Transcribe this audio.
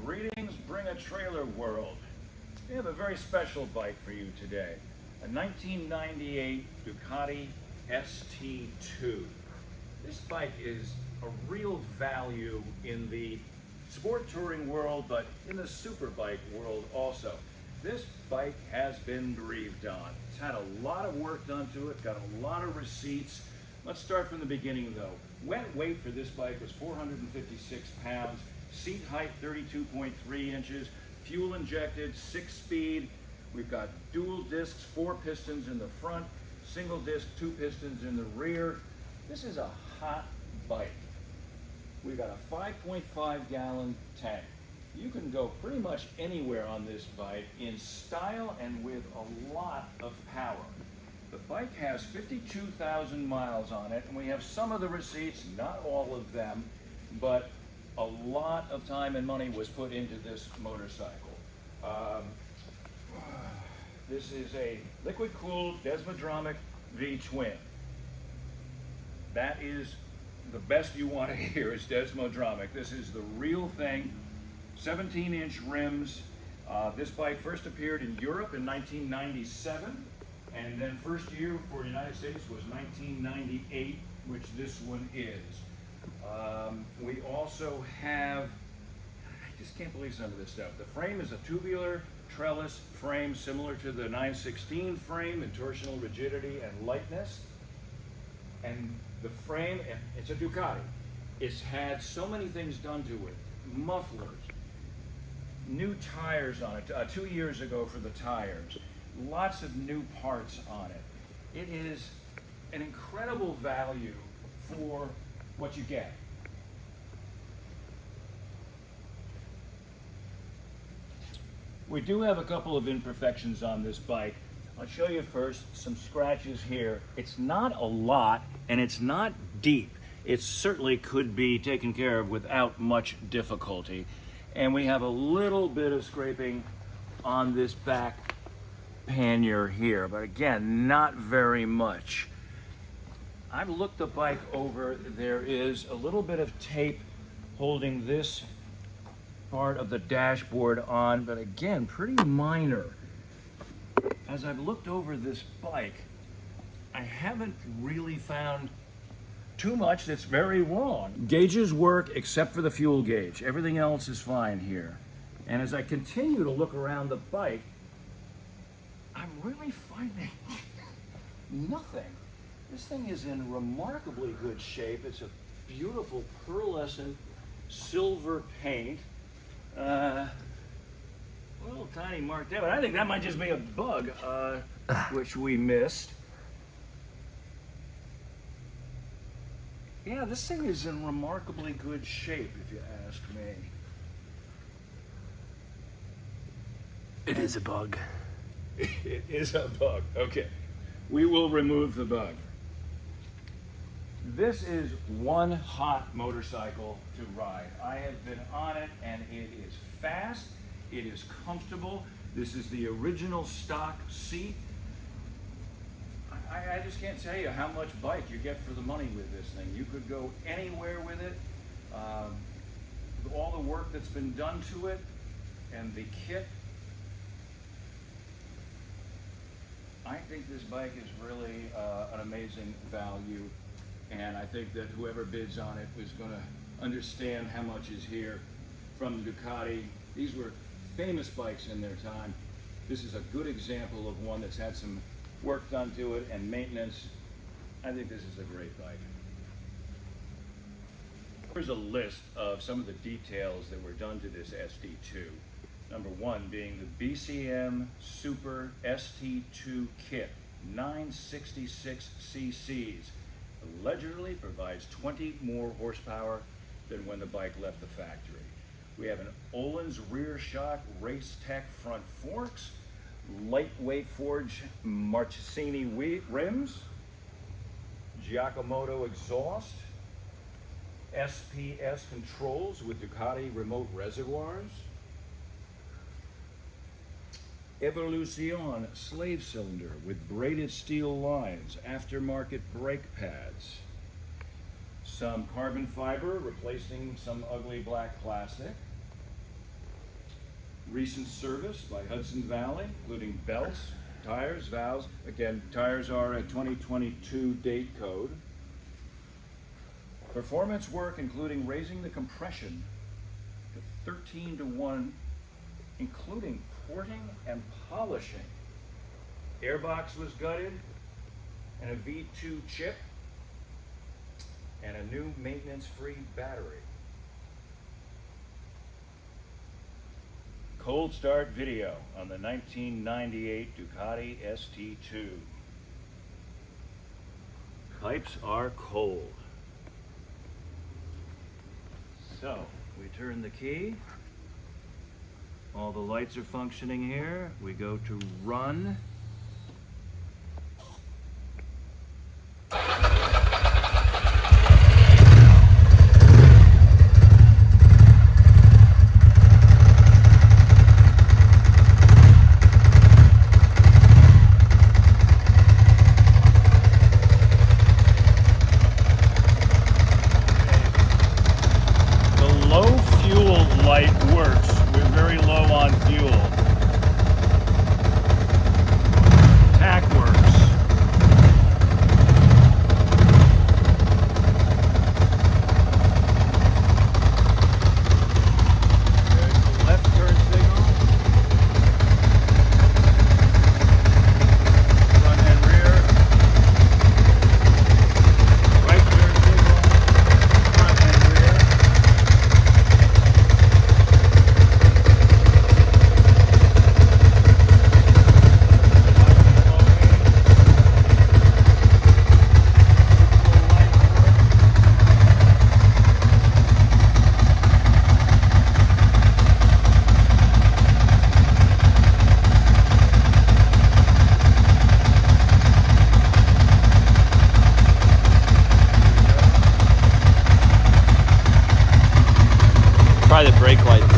Greetings, Bring a Trailer world. We have a very special bike for you today. A 1998 Ducati ST2. This bike is a real value in the sport touring world, but in the superbike world also. This bike has been breathed on. It's had a lot of work done to it, got a lot of receipts. Let's start from the beginning though. Wet weight for this bike was 456 pounds, seat height 32.3 inches, fuel injected, 6-speed. We've got dual discs, 4 pistons in the front, single disc, 2 pistons in the rear. This is a hot bike. We've got a 5.5 gallon tank. You can go pretty much anywhere on this bike in style and with a lot of power. The bike has 52,000 miles on it, and we have some of the receipts, not all of them, but a lot of time and money was put into this motorcycle. This is a liquid-cooled Desmodromic V-twin. That is the best you want to hear is Desmodromic. This is the real thing. 17-inch rims. This bike first appeared in Europe in 1997, and then first year for the United States was 1998, which this one is. We also have, I just can't believe some of this stuff. The frame is a tubular trellis frame similar to the 916 frame in torsional rigidity and lightness. And the frame, it's a Ducati. It's had so many things done to it. Mufflers, new tires on it, 2 years ago for the tires, lots of new parts on it. It is an incredible value for what you get. We do have a couple of imperfections on this bike. I'll show you first some scratches here. It's not a lot and it's not deep. It certainly could be taken care of without much difficulty. And we have a little bit of scraping on this back pannier here, but again, not very much. I've looked the bike over. There is a little bit of tape holding this part of the dashboard on, but again, pretty minor. As I've looked over this bike, I haven't really found too much that's very wrong. Gauges work except for the fuel gauge. Everything else is fine here. And as I continue to look around the bike, I'm really finding nothing. This thing is in remarkably good shape. It's a beautiful pearlescent silver paint. A little tiny mark there, but I think that might just be a bug, which we missed. Yeah, this thing is in remarkably good shape, if you ask me. It is a bug. It is a bug. Okay, we will remove the bug. This is one hot motorcycle to ride. I have been on it, and it is fast. It is comfortable. This is the original stock seat. I just can't tell you how much bike you get for the money with this thing. You could go anywhere with it. All the work that's been done to it and the kit. I think this bike is really an amazing value, and I think that whoever bids on it is going to understand how much is here from Ducati. These were famous bikes in their time. This is a good example of one that's had some work done to it and maintenance. I think this is a great bike. Here's a list of some of the details that were done to this ST2. Number one being the BCM Super ST2 kit, 966 cc's. Allegedly provides 20 more horsepower than when the bike left the factory. We have an Öhlins rear shock Race Tech front forks, lightweight forged Marchesini rims, Giacomoto exhaust, SPS controls with Ducati remote reservoirs, Evolucion slave cylinder with braided steel lines, aftermarket brake pads, Some carbon fiber replacing some ugly black plastic. Recent service by Hudson Valley, including belts, tires, valves. Again, tires are a 2022 date code. Performance work including raising the compression to 13-to-1, including porting and polishing. Airbox was gutted, and a V2 chip, and a new maintenance-free battery. Cold start video on the 1998 Ducati ST2. Pipes are cold. So, we turn the key. All the lights are functioning here. We go to run. Light works. We're very low on fuel. Tack works. There's the left turn signal. Front and rear. Right turn signal. Front and rear. Probably the brake light.